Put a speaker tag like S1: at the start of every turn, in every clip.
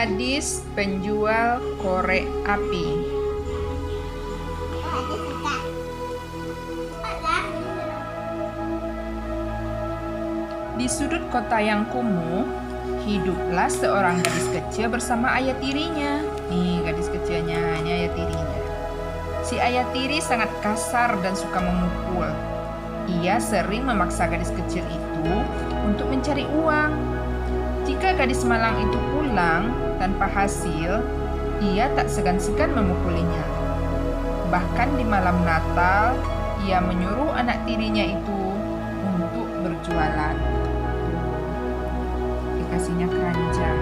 S1: Gadis penjual korek api. Di sudut kota yang kumuh, hiduplah seorang gadis kecil bersama ayah tirinya. Nih gadis kecilnya, ini ayah tirinya. Si ayah tiri sangat kasar dan suka memukul. Ia sering memaksa gadis kecil itu untuk mencari uang. Jika gadis malang itu pulang tanpa hasil, ia tak segan-segan memukulinya. Bahkan di malam Natal, ia menyuruh anak tirinya itu untuk berjualan. Dikasihnya keranjang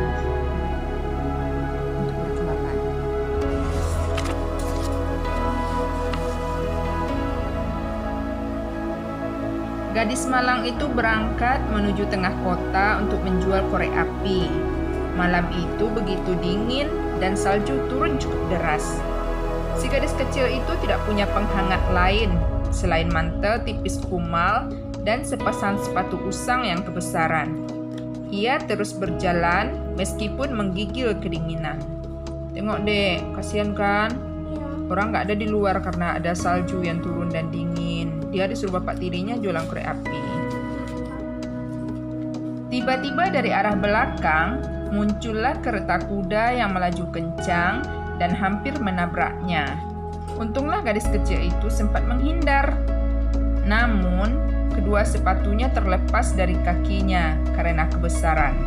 S1: untuk berjualan. Gadis malang itu berangkat menuju tengah kota untuk menjual korek api. Malam itu begitu dingin dan salju turun cukup deras. Si gadis kecil itu tidak punya penghangat lain selain mantel tipis kumal dan sepasang sepatu usang yang kebesaran. Ia terus berjalan meskipun menggigil kedinginan. Tengok dek, kasihan kan? Orang nggak ada di luar karena ada salju yang turun dan dingin. Dia disuruh bapak tirinya jualan korek api. Tiba-tiba dari arah belakang muncullah kereta kuda yang melaju kencang dan hampir menabraknya. Untunglah gadis kecil itu sempat menghindar. Namun, kedua sepatunya terlepas dari kakinya karena kebesaran.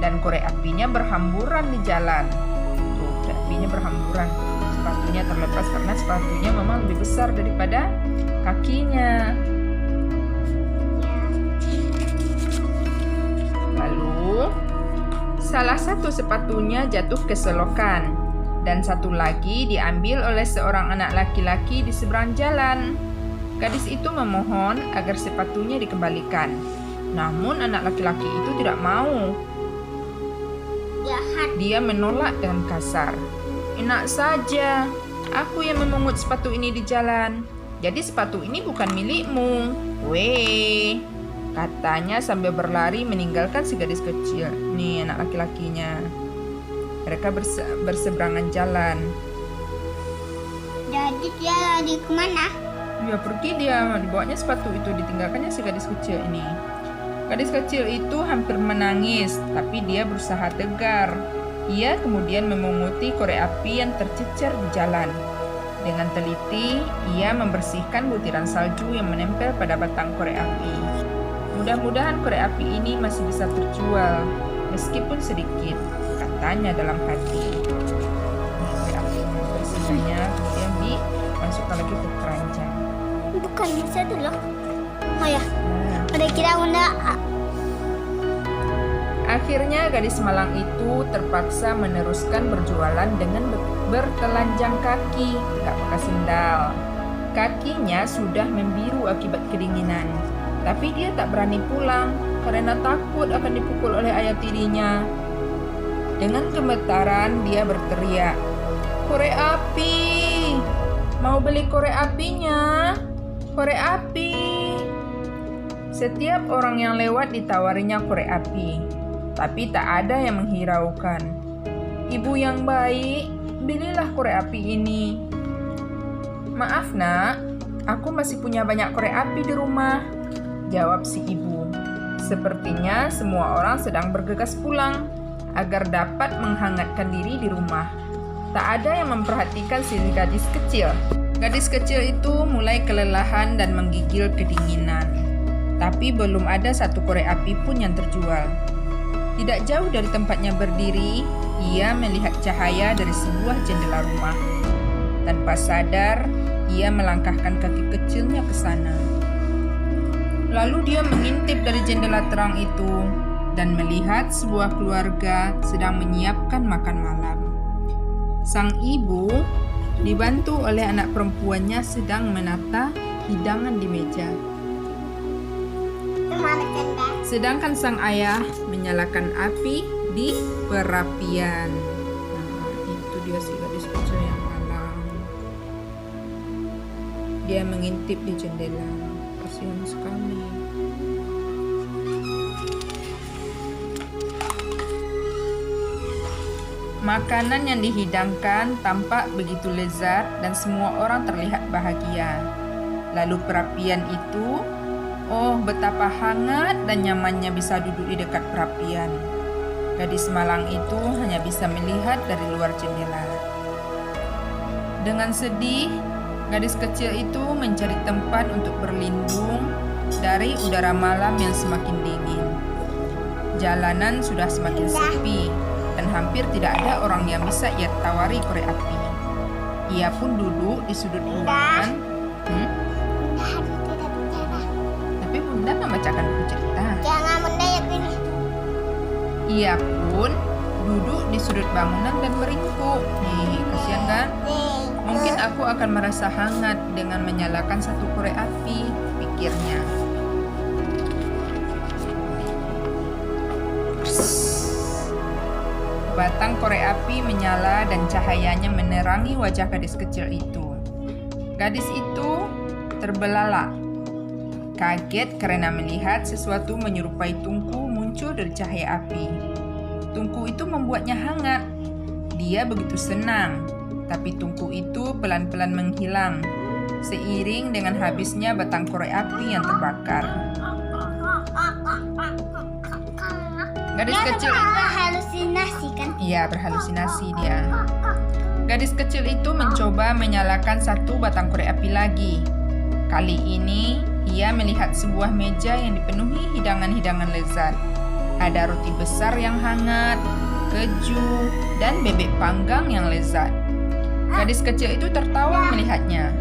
S1: Dan korek apinya berhamburan di jalan. Tuh, korek apinya berhamburan. Sepatunya terlepas karena sepatunya memang lebih besar daripada kakinya. Lalu, salah satu sepatunya jatuh ke selokan dan satu lagi diambil oleh seorang anak laki-laki di seberang jalan. Gadis itu memohon agar sepatunya dikembalikan. Namun anak laki-laki itu tidak mau. Dia menolak dengan kasar. Enak saja, aku yang memungut sepatu ini di jalan. Jadi sepatu ini bukan milikmu. Weh, katanya sambil berlari meninggalkan si gadis kecil. Nih anak laki-lakinya. Mereka berseberangan jalan.
S2: Jadi dia lari kemana?
S1: Ya pergi dia, dibawanya sepatu itu, ditinggalkannya si gadis kecil ini. Gadis kecil itu hampir menangis, tapi dia berusaha tegar. Ia kemudian memunguti korek api yang tercecer di jalan. Dengan teliti, ia membersihkan butiran salju yang menempel pada batang korek api. Mudah-mudahan korek api ini masih bisa terjual, meskipun sedikit, katanya dalam hati. Korek api bersihnya kemudian dimasukkan lagi ke keranjang.
S2: Bukan bisa tuh loh. Oh ya, pada kira Bunda.
S1: Akhirnya gadis malang itu terpaksa meneruskan berjualan dengan bertelanjang kaki, tak pakai sendal. Kakinya sudah membiru akibat kedinginan, tapi dia tak berani pulang karena takut akan dipukul oleh ayah tirinya. Dengan gemetaran dia berteriak, "Korek api! Mau beli korek apinya? Korek api!" Setiap orang yang lewat ditawarinya korek api, tapi tak ada yang menghiraukan. "Ibu yang baik, belilah korek api ini." "Maaf nak, aku masih punya banyak korek api di rumah," jawab si ibu. Sepertinya semua orang sedang bergegas pulang agar dapat menghangatkan diri di rumah. Tak ada yang memperhatikan si gadis kecil. Gadis kecil itu mulai kelelahan dan menggigil kedinginan. Tapi belum ada satu korek api pun yang terjual. Tidak jauh dari tempatnya berdiri, ia melihat cahaya dari sebuah jendela rumah. Tanpa sadar, ia melangkahkan kaki kecilnya ke sana. Lalu dia mengintip dari jendela terang itu dan melihat sebuah keluarga sedang menyiapkan makan malam. Sang ibu dibantu oleh anak perempuannya sedang menata hidangan di meja. Sedangkan sang ayah menyalakan api di perapian. Nah, itu dia si gadis kecil yang malang. Dia mengintip di jendela. Kasihan sekali. Makanan yang dihidangkan tampak begitu lezat dan semua orang terlihat bahagia. Lalu perapian itu, oh betapa hangat dan nyamannya bisa duduk di dekat perapian. Gadis malang itu hanya bisa melihat dari luar jendela. Dengan sedih, gadis kecil itu mencari tempat untuk berlindung dari udara malam yang semakin dingin. Jalanan sudah semakin sepi dan hampir tidak ada orang yang bisa ia tawari korek api. Ia pun duduk di sudut ruangan.
S2: Bunda harus tidak bicara.
S1: Tapi Bunda membacakan buku cerita.
S2: Jangan Bunda yang pilih.
S1: Ia pun duduk di sudut bangunan dan meringkuk. Nih, kasihan kan? Mungkin aku akan merasa hangat dengan menyalakan satu korek api, pikirnya. Batang korek api menyala dan cahayanya menerangi wajah gadis kecil itu. Gadis itu terbelalak, kaget karena melihat sesuatu menyerupai tungku muncul dari cahaya api. Tungku itu membuatnya hangat. Dia begitu senang, tapi tungku itu pelan-pelan menghilang seiring dengan habisnya batang korek api yang terbakar. Gadis kecil itu
S2: halusinasi kan?
S1: Iya, berhalusinasi dia. Gadis kecil itu mencoba menyalakan satu batang korek api lagi. Kali ini, ia melihat sebuah meja yang dipenuhi hidangan-hidangan lezat. Ada roti besar yang hangat, keju, dan bebek panggang yang lezat. Gadis kecil itu tertawa melihatnya.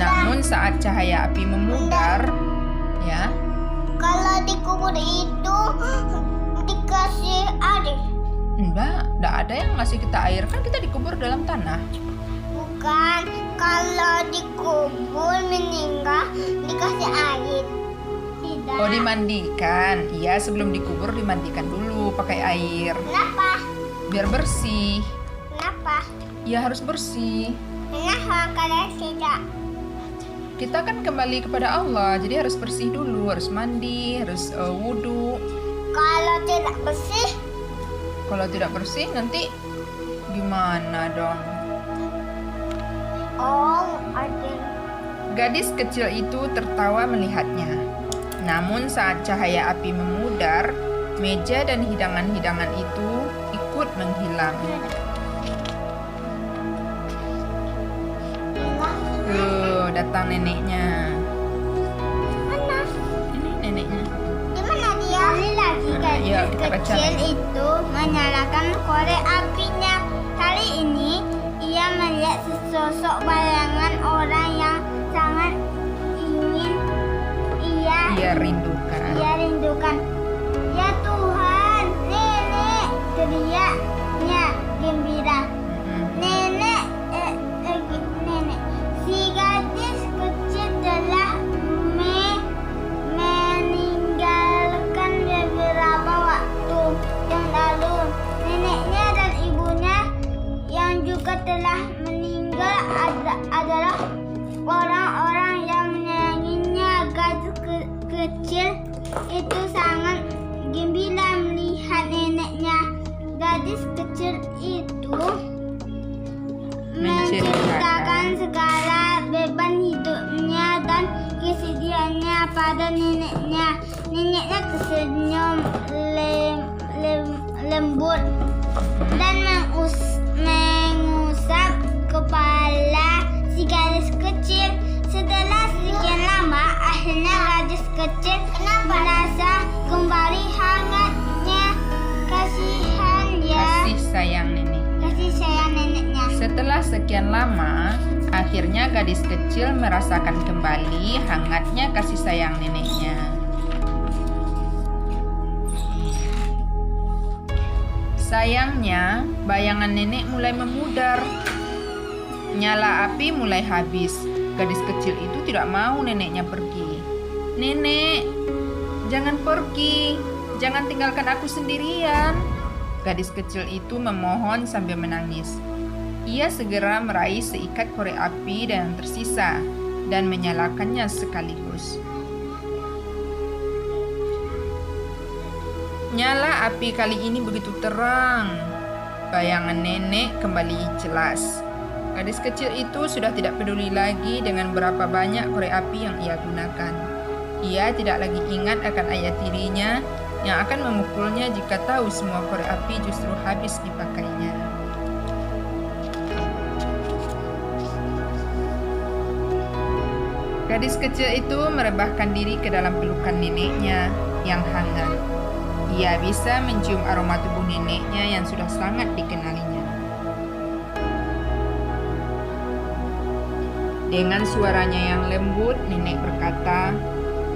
S1: Namun saat cahaya api memudar, ya,
S2: Kalau dikubur itu dikasih air.
S1: enggak ada yang ngasih kita air, kan kita dikubur dalam tanah.
S2: Bukan, kalau dikubur meninggal dikasih air. Tidak.
S1: Oh, dimandikan. Iya, sebelum dikubur dimandikan dulu pakai air
S2: Kenapa?
S1: biar bersih.
S2: Kenapa?
S1: Ya harus bersih.
S2: Kenapa kalian tidak?
S1: Kita kan kembali kepada Allah, jadi harus bersih dulu, harus mandi, harus wudhu.
S2: Kalau tidak bersih,
S1: Kalau tidak bersih nanti gimana dong?
S2: oh ada.
S1: Gadis kecil itu tertawa melihatnya. Namun saat cahaya api memudar, meja dan hidangan-hidangan itu ikut menghilang. Datang neneknya.
S2: Mana?
S1: Ini neneknya.
S2: Di mana dia? Ini lagi
S1: Yuk,
S2: gadis
S1: kita baca
S2: kecil
S1: lagi.
S2: itu menyalakan korek apinya. Kali ini ia melihat sesosok bayangan orang yang sangat ingin
S1: Ia rindukan.
S2: ia rindukan. Ya Tuhan, nenek, teriaknya gembira. Nenek, nenek, si gadis kecil telah meninggalkan beberapa waktu yang lalu. Neneknya dan ibunya yang juga telah meninggal adalah orang-orang yang menyayanginya. Gadis kecil itu sangat gembira melihat neneknya. Gadis kecil itu menceritakan segala beban hidupnya dan kesedihannya pada neneknya. Neneknya tersenyum lembut dan mengusap kepala si gadis kecil. Setelah sekian lama, akhirnya gadis kecil merasa kembali hangatnya kasihan dia.
S1: Kasih sayang nenek.
S2: Kasih sayang neneknya.
S1: Setelah sekian lama, akhirnya gadis kecil merasakan kembali hangatnya kasih sayang neneknya. Sayangnya, bayangan nenek mulai memudar. Nyala api mulai habis. Gadis kecil itu tidak mau neneknya pergi. Nenek, jangan pergi. Jangan tinggalkan aku sendirian. Gadis kecil itu memohon sambil menangis. Ia segera meraih seikat korek api yang tersisa dan menyalakannya sekaligus. Nyala api kali ini begitu terang. Bayangan nenek kembali jelas. Gadis kecil itu sudah tidak peduli lagi dengan berapa banyak korek api yang ia gunakan. Ia tidak lagi ingat akan ayah tirinya yang akan memukulnya jika tahu semua korek api justru habis dipakainya. Gadis kecil itu merebahkan diri ke dalam pelukan neneknya yang hangat. Ia bisa mencium aroma tubuh neneknya yang sudah sangat dikenalinya. Dengan suaranya yang lembut, nenek berkata,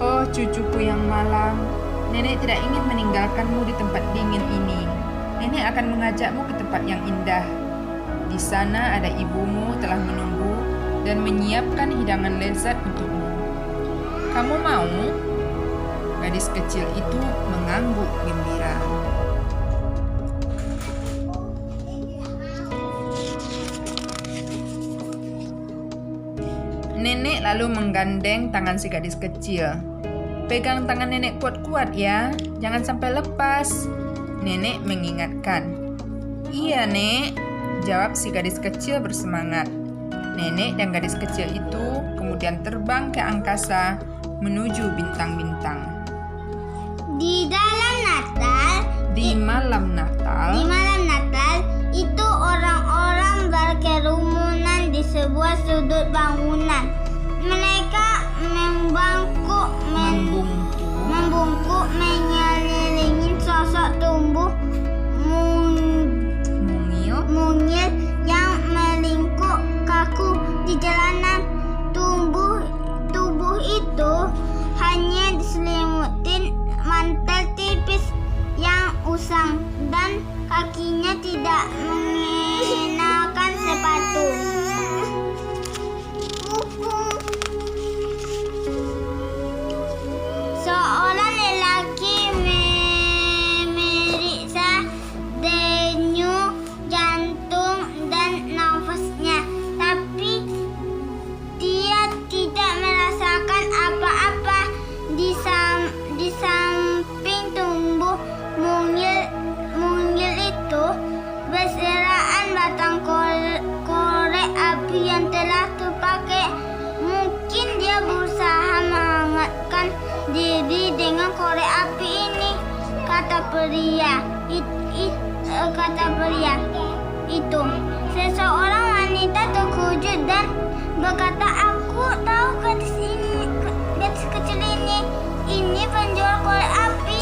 S1: "Oh cucuku yang malang, nenek tidak ingin meninggalkanmu di tempat dingin ini. Nenek akan mengajakmu ke tempat yang indah. Di sana ada ibumu telah menunggu dan menyiapkan hidangan lezat untukmu. Kamu mau?" Gadis kecil itu mengangguk gembira. Nenek lalu menggandeng tangan si gadis kecil. "Pegang tangan nenek kuat-kuat ya, jangan sampai lepas," nenek mengingatkan. "Iya, Nek," jawab si gadis kecil bersemangat. Nenek dan gadis kecil itu kemudian terbang ke angkasa menuju bintang-bintang.
S2: Di
S1: malam Natal,
S2: itu orang-orang berkerumunan di sebuah sudut bangunan. Mereka membungkuk mengelilingi sosok tubuh mungil yang melingkuk kaku di jalanan. Tubuh itu hanya diselimuti mantel tipis yang usang dan kakinya tidak mengenakan sepatu. Seorang lelaki memeriksa denyut jantung dan nafasnya, tapi dia tidak merasakan apa-apa. Di samping tubuh mungil itu berserakan batang korek api yang telah terpakai. Mungkin dia berusaha menghangatkan diri dengan korek api ini, kata pria itu. Seseorang wanita terkejut dan berkata, "Aku tahu gadis kecil ini. Ini penjual korek api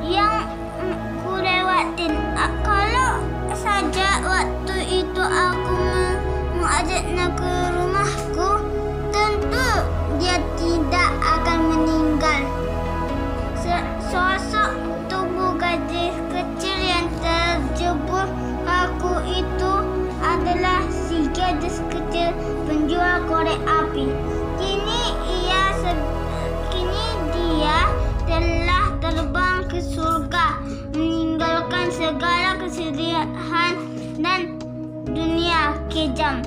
S2: yang kulewatin. Kalau saja waktu itu aku mengajaknya ke rumahku, tentu dia tidak akan meninggal." Sosok tubuh gadis kecil yang terjebur kaku itu adalah si gadis kecil penjual korek api. Kini dia telah terbang ke surga, meninggalkan segala kesedihan dan dunia kejam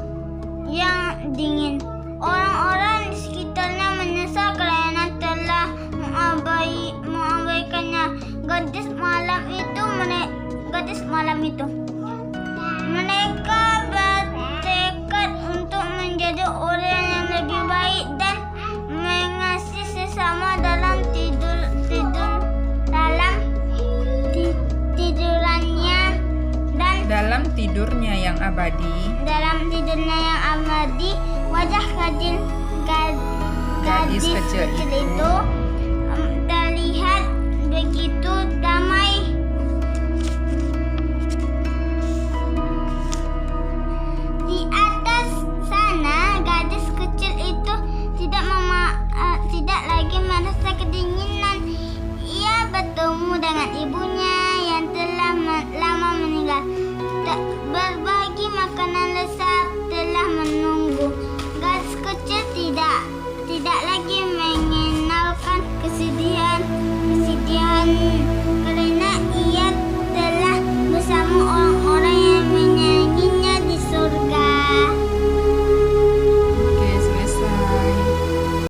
S2: yang dingin. Orang-orang di sekitarnya menyesal kerana telah mengabaikannya. Gadis malam itu. Mereka bertekad untuk menjadi orang yang lebih baik dan mengasihi sesama dalam
S1: tidurnya yang abadi.
S2: Wajah gadis kecil itu terlihat begitu